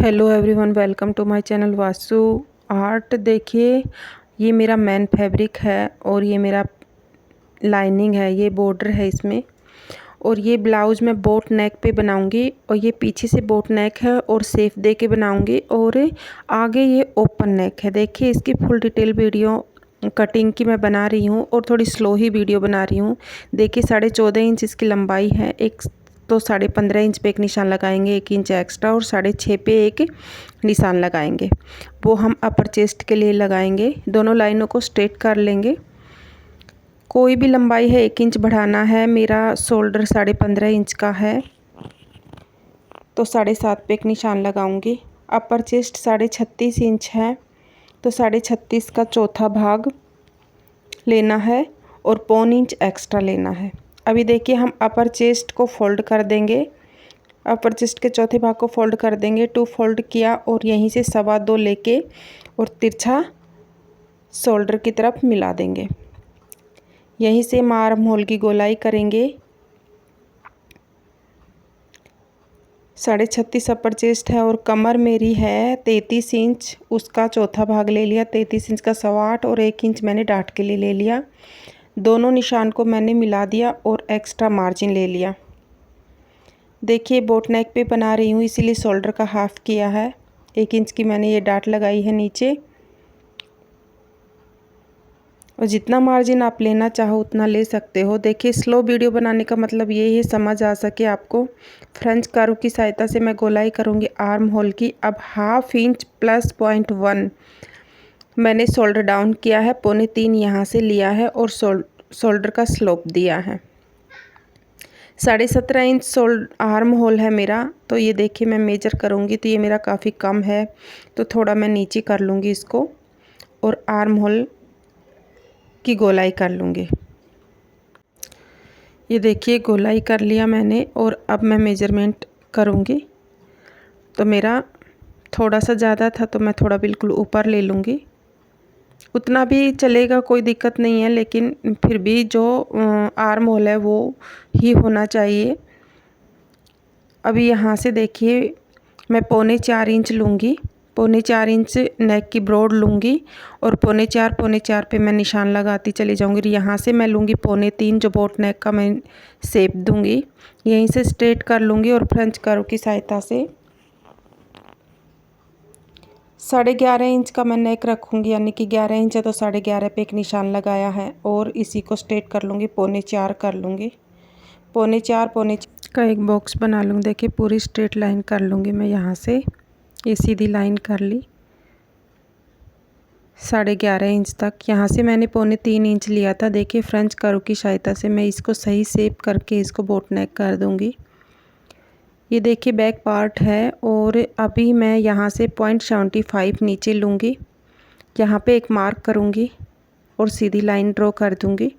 Hello everyone, welcome to my channel Vasu art. देखिए, ये मेरा मेन फैब्रिक है और ये मेरा लाइनिंग है, ये बॉर्डर है इसमें। और ये ब्लाउज़ मैं बोट नेक पे बनाऊंगी और ये पीछे से बोट नेक है और सेफ दे के बनाऊंगी और आगे ये ओपन नेक है। देखिए, इसकी फुल डिटेल वीडियो कटिंग की मैं बना रही हूँ और थोड़ी स्लो ही वीडियो बना रही हूँ। देखिए, 14.5 इंच इसकी लंबाई है। एक तो 15.5 इंच पे एक निशान लगाएंगे, 1 इंच एक्स्ट्रा, और 6.5 पे एक निशान लगाएंगे। वो हम अपर चेस्ट के लिए लगाएंगे। दोनों लाइनों को स्ट्रेट कर लेंगे। कोई भी लंबाई है 1 इंच बढ़ाना है। मेरा शोल्डर 15.5 इंच का है तो 7.5 पे एक निशान लगाऊंगी। अपर चेस्ट 36.5 इंच है तो 36.5 का चौथा भाग लेना है और 0.25 इंच एक्स्ट्रा लेना है। अभी देखिए, हम अपर चेस्ट को फोल्ड कर देंगे। अपर चेस्ट के चौथे भाग को फोल्ड कर देंगे। 2 फोल्ड किया और यहीं से 2.25 लेके और तिरछा शोल्डर की तरफ मिला देंगे। यहीं से हम आर्म होल की गोलाई करेंगे। 36.5 अपर चेस्ट है और कमर मेरी है 33 इंच, उसका चौथा भाग ले लिया। 33 इंच का 8.25 और 1 इंच मैंने डाट के लिए ले लिया। दोनों निशान को मैंने मिला दिया और एक्स्ट्रा मार्जिन ले लिया। देखिए, बोट नेक पे बना रही हूँ इसीलिए शोल्डर का हाफ किया है। 1 इंच की मैंने ये डाट लगाई है नीचे, और जितना मार्जिन आप लेना चाहो उतना ले सकते हो। देखिए, स्लो वीडियो बनाने का मतलब ये है समझ आ सके आपको। फ्रेंच कर्व की सहायता से मैं गोलाई करूँगी आर्म होल की। अब 1/2 इंच प्लस 0.1 मैंने शोल्डर डाउन किया है। 2.25 यहाँ से लिया है और शोल्डर का स्लोप दिया है। 17.5 इंच आर्म होल है मेरा। तो ये देखिए, मैं मेजर करूँगी तो ये मेरा काफ़ी कम है, तो थोड़ा मैं नीचे कर लूँगी इसको और आर्म होल की गोलाई कर लूँगी। ये देखिए, गोलाई कर लिया मैंने और अब मैं मेजरमेंट करूँगी। तो मेरा थोड़ा सा ज़्यादा था तो मैं थोड़ा बिल्कुल ऊपर ले लूँगी। उतना भी चलेगा, कोई दिक्कत नहीं है, लेकिन फिर भी जो आर्म होल है वो ही होना चाहिए। अभी यहाँ से देखिए, मैं 4.25 इंच लूँगी। 4.25 इंच नेक की ब्रॉड लूँगी और 4.25 पे मैं निशान लगाती चली जाऊँगी। यहाँ से मैं लूँगी 3.25 जो बोट नेक का मैं शेप दूँगी। यहीं से स्ट्रेट कर लूँगी और फ्रेंच कर्व की सहायता से 11.5 इंच का मैं नेक रखूँगी, यानी कि 11 इंच है तो 11.5 पे एक निशान लगाया है और इसी को स्ट्रेट कर लूँगी। 4.25 कर लूँगी। 4.25 का एक बॉक्स बना लूँगी। देखिए, पूरी स्ट्रेट लाइन कर लूँगी मैं। यहाँ से ये सीधी लाइन कर ली 11.5 इंच तक। यहाँ से मैंने 3.25 इंच लिया था। देखिए, फ्रेंच कर्व की सहायता से मैं इसको सही शेप करके इसको बोट नेक कर दूँगी। ये देखिए, बैक पार्ट है और अभी मैं यहाँ से 0.75 नीचे लूँगी। यहाँ पे एक मार्क करूँगी और सीधी लाइन ड्रॉ कर दूँगी।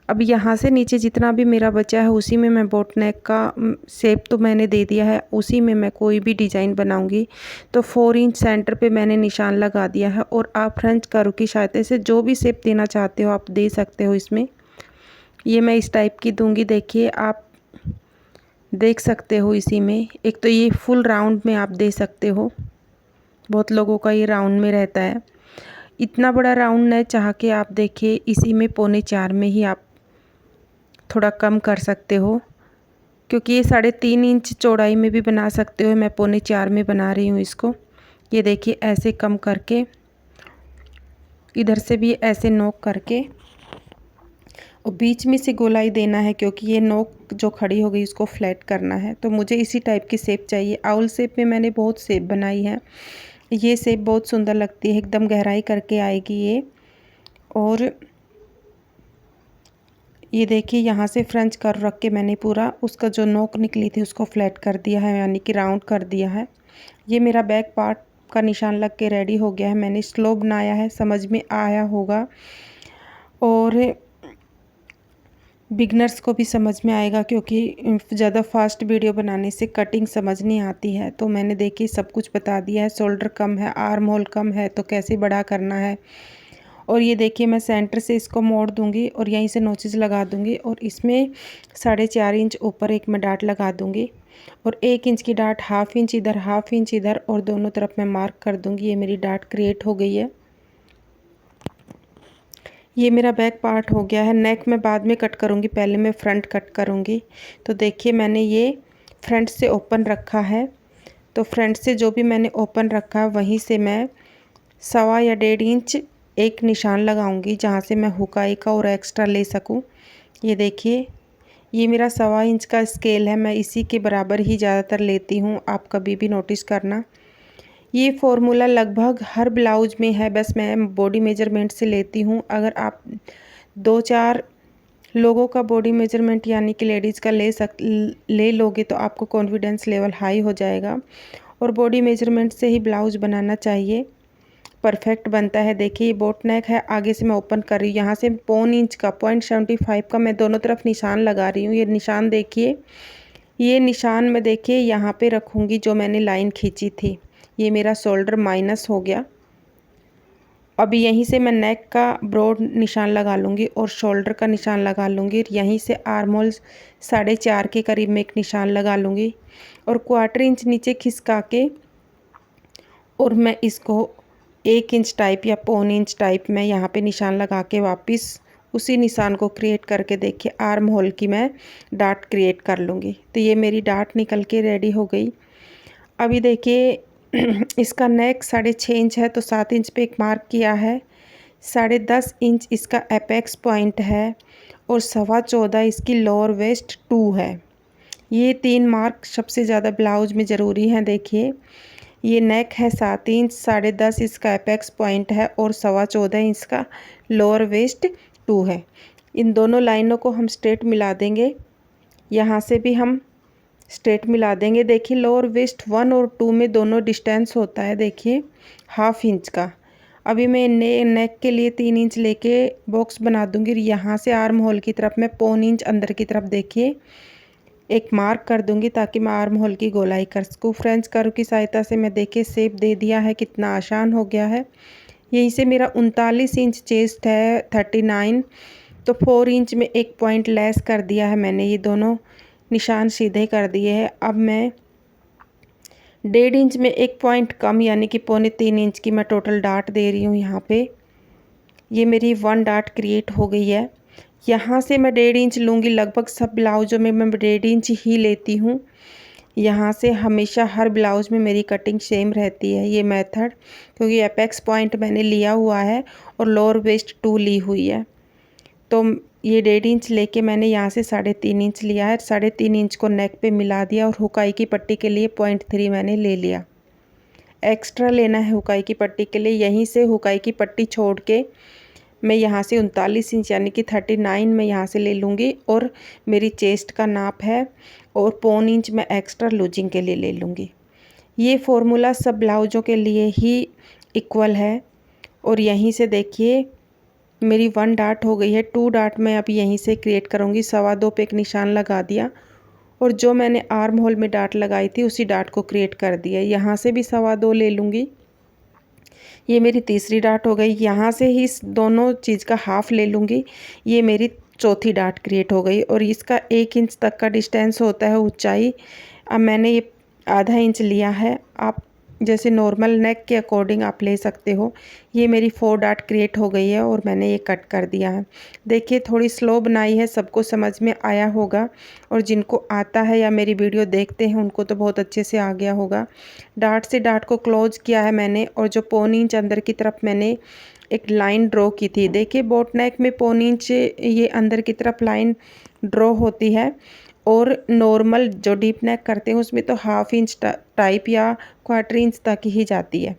अब यहाँ से नीचे जितना भी मेरा बचा है उसी में मैं बोट नेक का शेप तो मैंने दे दिया है, उसी में मैं कोई भी डिज़ाइन बनाऊंगी। तो 4 इंच सेंटर पे मैंने निशान लगा दिया है और आप फ्रेंच कर्व की सहायता से जो भी शेप देना चाहते हो आप दे सकते हो इसमें। ये मैं इस टाइप की दूंगी। देखिए, आप देख सकते हो इसी में। एक तो ये फुल राउंड में आप दे सकते हो, बहुत लोगों का ये राउंड में रहता है। इतना बड़ा राउंड न चाह के आप देखिए इसी में 4.25 में ही आप थोड़ा कम कर सकते हो, क्योंकि ये 3.5 इंच चौड़ाई में भी बना सकते हो। मैं 4.25 में बना रही हूँ इसको। ये देखिए, ऐसे कम करके इधर से भी ऐसे नोक करके और बीच में से गोलाई देना है, क्योंकि ये नोक जो खड़ी हो गई उसको फ्लैट करना है। तो मुझे इसी टाइप की शेप चाहिए। आउल शेप में मैंने बहुत शेप बनाई है। ये शेप बहुत सुंदर लगती है, एकदम गहराई करके आएगी ये। और ये देखिए, यहाँ से फ्रेंच कर्व रख के मैंने पूरा उसका जो नोक निकली थी उसको फ्लैट कर दिया है, यानी कि राउंड कर दिया है। ये मेरा बैक पार्ट का निशान लग के रेडी हो गया है। मैंने स्लो बनाया है, समझ में आया होगा और बिगनर्स को भी समझ में आएगा, क्योंकि ज़्यादा फास्ट वीडियो बनाने से कटिंग समझ नहीं आती है। तो मैंने देखिए सब कुछ बता दिया है। शोल्डर कम है, आर्म होल कम है तो कैसे बड़ा करना है। और ये देखिए, मैं सेंटर से इसको मोड़ दूंगी और यहीं से नोचेस लगा दूंगी और इसमें 4.5 इंच ऊपर एक मैं डाट लगा दूंगी। और 1 इंच की डाट हाफ इंच इधर हाफ इंच इधर और दोनों तरफ मैं मार्क कर दूंगी। ये मेरी डाट क्रिएट हो गई है। ये मेरा बैक पार्ट हो गया है। नेक मैं बाद में कट करूँगी, पहले मैं फ्रंट कट करूँगी। तो देखिए मैंने ये फ्रंट से ओपन रखा है, तो फ्रंट से जो भी मैंने ओपन रखा वहीं से मैं 1.25 या 1.5 इंच एक निशान लगाऊंगी, जहाँ से मैं हुकाई का और एक्स्ट्रा ले सकूं। ये देखिए ये मेरा 1.25 इंच का स्केल है, मैं इसी के बराबर ही ज़्यादातर लेती हूँ, आप कभी भी नोटिस करना। ये फॉर्मूला लगभग हर ब्लाउज में है, बस मैं बॉडी मेजरमेंट से लेती हूँ। अगर आप 2-4 लोगों का बॉडी मेजरमेंट यानी कि लेडीज़ का ले लोगे तो आपको कॉन्फिडेंस लेवल हाई हो जाएगा। और बॉडी मेजरमेंट से ही ब्लाउज बनाना चाहिए, परफेक्ट बनता है। देखिए ये बोट नेक है, आगे से मैं ओपन कर रही हूँ, यहाँ से 1.25 इंच का 0.75 का मैं दोनों तरफ निशान लगा रही हूँ। ये निशान देखिए, ये निशान मैं देखिए यहाँ पे रखूँगी जो मैंने लाइन खींची थी। ये मेरा शोल्डर माइनस हो गया। अब यहीं से मैं नेक का ब्रॉड निशान लगा लूँगी और शोल्डर का निशान लगा लूँगी। यहीं से आर्म होल 4.5 के करीब में एक निशान लगा लूँगी और 1/4 इंच नीचे खिसका के और मैं इसको 1 इंच टाइप या 1.25 इंच टाइप में यहाँ पे निशान लगा के वापस उसी निशान को क्रिएट करके देखिए आर्म होल की मैं डाट क्रिएट कर लूँगी। तो ये मेरी डाट निकल के रेडी हो गई। अभी देखिए इसका नेक 6.5 इंच है, तो 7 इंच पे एक मार्क किया है। 10.5 इंच इसका एपेक्स पॉइंट है और 14.25 इसकी लोअर वेस्ट 2 है। ये 3 मार्क सबसे ज़्यादा ब्लाउज में ज़रूरी हैं। देखिए ये नेक है 7 इंच, 10.5 इसका एपेक्स पॉइंट है और 14.25 इसका लोअर वेस्ट 2 है। इन दोनों लाइनों को हम स्ट्रेट मिला देंगे, यहाँ से भी हम स्ट्रेट मिला देंगे। देखिए लोअर वेस्ट 1 और 2 में दोनों डिस्टेंस होता है, देखिए हाफ इंच का। अभी मैं नेक के लिए 3 इंच लेके बॉक्स बना दूंगी। यहाँ से आर्म होल की तरफ मैं 1.25 इंच अंदर की तरफ देखिए एक मार्क कर दूंगी ताकि मैं आर्म होल की गोलाई कर सकूँ। फ्रेंच कर्व की सहायता से मैं देखिए शेप दे दिया है, कितना आसान हो गया है। यहीं से मेरा 39 इंच चेस्ट है, 39, तो 4 इंच में एक पॉइंट लेस कर दिया है मैंने। ये दोनों निशान सीधे कर दिए हैं। अब मैं 1.5 इंच में एक पॉइंट कम यानी कि 2.25 इंच की मैं टोटल डाट दे रही हूँ यहाँ पे। ये मेरी 1 डाट क्रिएट हो गई है। यहाँ से मैं 1.5 इंच लूँगी, लगभग सब ब्लाउजों में मैं 1.5 इंच ही लेती हूँ। यहाँ से हमेशा हर ब्लाउज में मेरी कटिंग सेम रहती है ये मेथड, क्योंकि एपेक्स पॉइंट मैंने लिया हुआ है और लोअर वेस्ट 2 ली हुई है। तो ये 1.5 इंच लेके मैंने यहाँ से 3.5 इंच लिया है। 3.5 इंच को नेक पे मिला दिया और हुकाई की पट्टी के लिए 0.3 मैंने ले लिया। एक्स्ट्रा लेना है हुकाई की पट्टी के लिए। यहीं से हुकाई की पट्टी छोड़ के मैं यहाँ से 39 इंच यानी कि 39 मैं यहाँ से ले लूँगी और मेरी चेस्ट का नाप है और 1.25 इंच मैं एक्स्ट्रा लूजिंग के लिए ले लूँगी। ये फॉर्मूला सब ब्लाउजों के लिए ही इक्वल है। और यहीं से देखिए मेरी 1 डाट हो गई है। 2 डाट मैं अब यहीं से क्रिएट करूँगी। 2.25 पे एक निशान लगा दिया और जो मैंने आर्म होल में डाट लगाई थी उसी डाट को क्रिएट कर दिया। यहाँ से भी 2.25 ले लूँगी। ये मेरी तीसरी डाट हो गई। यहाँ से ही इस दोनों चीज़ का हाफ ले लूँगी। ये मेरी चौथी डाट क्रिएट हो गई और इसका 1 इंच तक का डिस्टेंस होता है ऊंचाई। अब मैंने ये आधा इंच लिया है, आप जैसे नॉर्मल नेक के अकॉर्डिंग आप ले सकते हो। ये मेरी 4 डाट क्रिएट हो गई है और मैंने ये कट कर दिया है। देखिए थोड़ी स्लो बनाई है, सबको समझ में आया होगा और जिनको आता है या मेरी वीडियो देखते हैं उनको तो बहुत अच्छे से आ गया होगा। डाट से डाट को क्लोज किया है मैंने और जो 1.25 इंच अंदर की तरफ मैंने एक लाइन ड्रॉ की थी। देखिए बोट नेक में 1.25 इंच ये अंदर की तरफ लाइन ड्रॉ होती है और नॉर्मल जो डीप नेक करते हैं उसमें तो हाफ इंच टाइप या 1/4 इंच तक ही जाती है।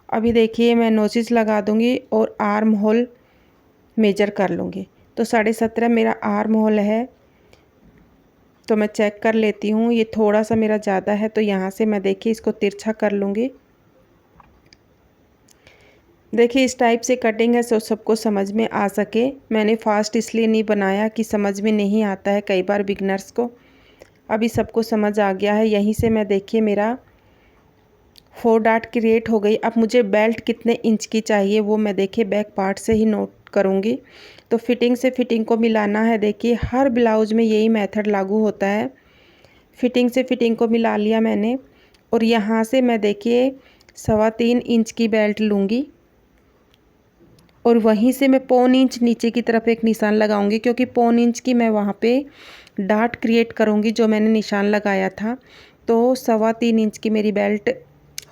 अभी देखिए मैं नोचिस लगा दूंगी और आर्म होल मेजर कर लूँगी। तो 17.5 मेरा आर्म होल है, तो मैं चेक कर लेती हूँ। ये थोड़ा सा मेरा ज़्यादा है तो यहाँ से मैं देखिए इसको तिरछा कर लूँगी। देखिए इस टाइप से कटिंग है तो सबको समझ में आ सके। मैंने फास्ट इसलिए नहीं बनाया कि समझ में नहीं आता है कई बार बिगनर्स को। अभी सबको समझ आ गया है। यहीं से मैं देखिए मेरा 4 डाट क्रिएट हो गई। अब मुझे बेल्ट कितने इंच की चाहिए वो मैं देखिए बैक पार्ट से ही नोट करूँगी। तो फिटिंग से फिटिंग को मिलाना है। देखिए हर ब्लाउज में यही मेथड लागू होता है। फिटिंग से फिटिंग को मिला लिया मैंने। और यहाँ से मैं देखिए 3.25 इंच की बेल्ट लूँगी और वहीं से मैं 1.25 इंच नीचे की तरफ एक निशान लगाऊंगी, क्योंकि 1.25 इंच की मैं वहाँ पे डाट क्रिएट करूँगी जो मैंने निशान लगाया था। तो 3.25 इंच की मेरी बेल्ट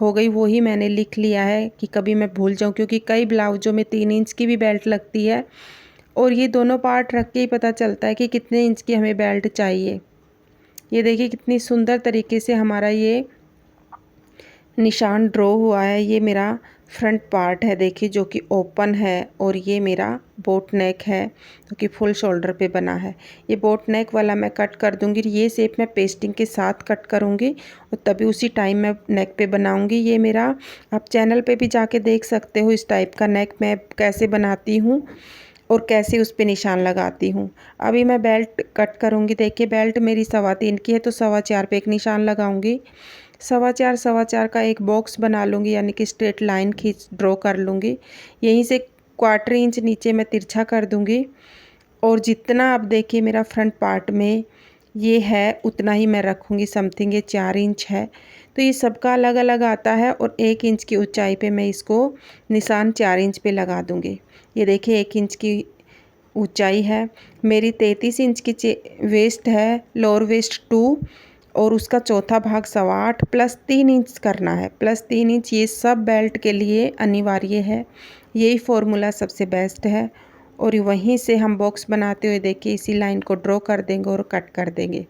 हो गई, वही मैंने लिख लिया है कि कभी मैं भूल जाऊँ, क्योंकि कई ब्लाउजों में 3 इंच की भी बेल्ट लगती है और ये दोनों पार्ट रख के ही पता चलता है कि कितने इंच की हमें बेल्ट चाहिए। ये देखिए कितनी सुंदर तरीके से हमारा ये निशान ड्रॉ हुआ है। ये मेरा फ्रंट पार्ट है देखिए, जो कि ओपन है, और ये मेरा बोट नेक है जो कि फुल शोल्डर पे बना है। ये बोट नेक वाला मैं कट कर दूंगी। ये शेप मैं पेस्टिंग के साथ कट करूंगी और तभी उसी टाइम मैं नेक पे बनाऊंगी। ये मेरा आप चैनल पे भी जाके देख सकते हो, इस टाइप का नेक मैं कैसे बनाती हूँ और कैसे उस पे निशान लगाती हूँ। अभी मैं बेल्ट कट करूँगी। देखिए बेल्ट मेरी 3.25 की है तो 4.25 पे एक निशान लगाऊंगी। 4.25 का एक बॉक्स बना लूँगी, यानी कि स्ट्रेट लाइन खींच ड्रॉ कर लूँगी। यहीं से 1/4 इंच नीचे मैं तिरछा कर दूँगी और जितना आप देखिए मेरा फ्रंट पार्ट में ये है उतना ही मैं रखूँगी। समथिंग ये 4 इंच है, तो ये सबका अलग अलग आता है और 1 इंच की ऊंचाई पे मैं इसको निशान 4 इंच पे लगा दूँगी। ये देखिए 1 इंच की ऊंचाई है मेरी। 33 इंच की वेस्ट है, लोअर वेस्ट 2, और उसका चौथा भाग 8.25 प्लस 3 इंच करना है। प्लस 3 इंच ये सब बेल्ट के लिए अनिवार्य है। यही फॉर्मूला सबसे बेस्ट है। और वहीं से हम बॉक्स बनाते हुए देखिए इसी लाइन को ड्रॉ कर देंगे और कट कर देंगे।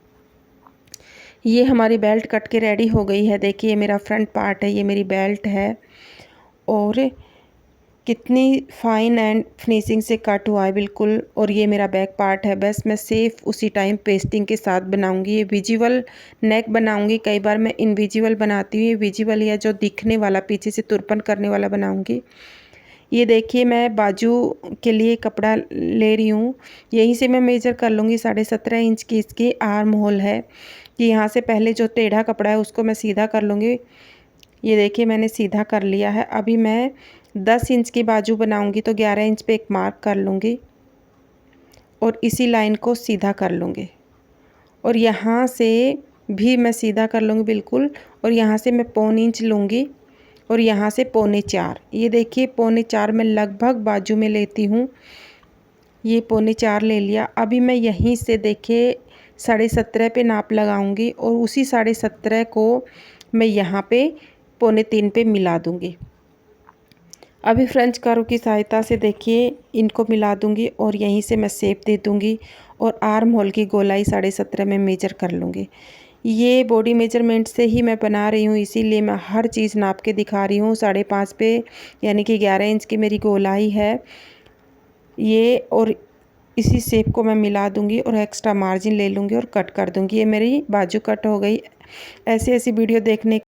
ये हमारी बेल्ट कट के रेडी हो गई है। देखिए ये मेरा फ्रंट पार्ट है, ये मेरी बेल्ट है और कितनी फाइन एंड फिनिशिंग से कट हुआ है बिल्कुल। और ये मेरा बैक पार्ट है। बस मैं सेफ उसी टाइम पेस्टिंग के साथ बनाऊंगी। ये विजिबल नेक बनाऊंगी। कई बार मैं इनविजिबल बनाती हूँ, ये विजिबल या जो दिखने वाला पीछे से तुरपन करने वाला बनाऊंगी। ये देखिए मैं बाजू के लिए कपड़ा ले रही हूँ। यहीं से मैं मेजर कर लूँगी। 17.5 इंच की इसकी आर्म होल है कि यहाँ से पहले जो टेढ़ा कपड़ा है उसको मैं सीधा कर लूँगी। ये देखिए मैंने सीधा कर लिया है। अभी मैं 10 इंच की बाजू बनाऊंगी तो 11 इंच पे एक मार्क कर लूँगी और इसी लाइन को सीधा कर लूँगी और यहाँ से भी मैं सीधा कर लूँगी बिल्कुल। और यहाँ से मैं 1.25 इंच लूँगी और यहाँ से 3.25। ये देखिए 3.25 मैं लगभग बाजू में लेती हूँ। ये 3.25 ले लिया। अभी मैं यहीं से देखिए 17.5 पे नाप लगाऊंगी और उसी 17.5 को मैं यहाँ पे 3.25 पे मिला दूँगी। अभी फ्रेंच कर्व की सहायता से देखिए इनको मिला दूंगी और यहीं से मैं शेप दे दूंगी और आर्म होल की गोलाई 17.5 में मेजर कर लूँगी। ये बॉडी मेजरमेंट से ही मैं बना रही हूँ, इसीलिए मैं हर चीज़ नाप के दिखा रही हूँ। 5.5 पे यानी कि 11 इंच की मेरी गोलाई है ये, और इसी शेप को मैं मिला दूंगी और एक्स्ट्रा मार्जिन ले लूँगी और कट कर दूँगी। ये मेरी बाजू कट हो गई। ऐसी वीडियो देखने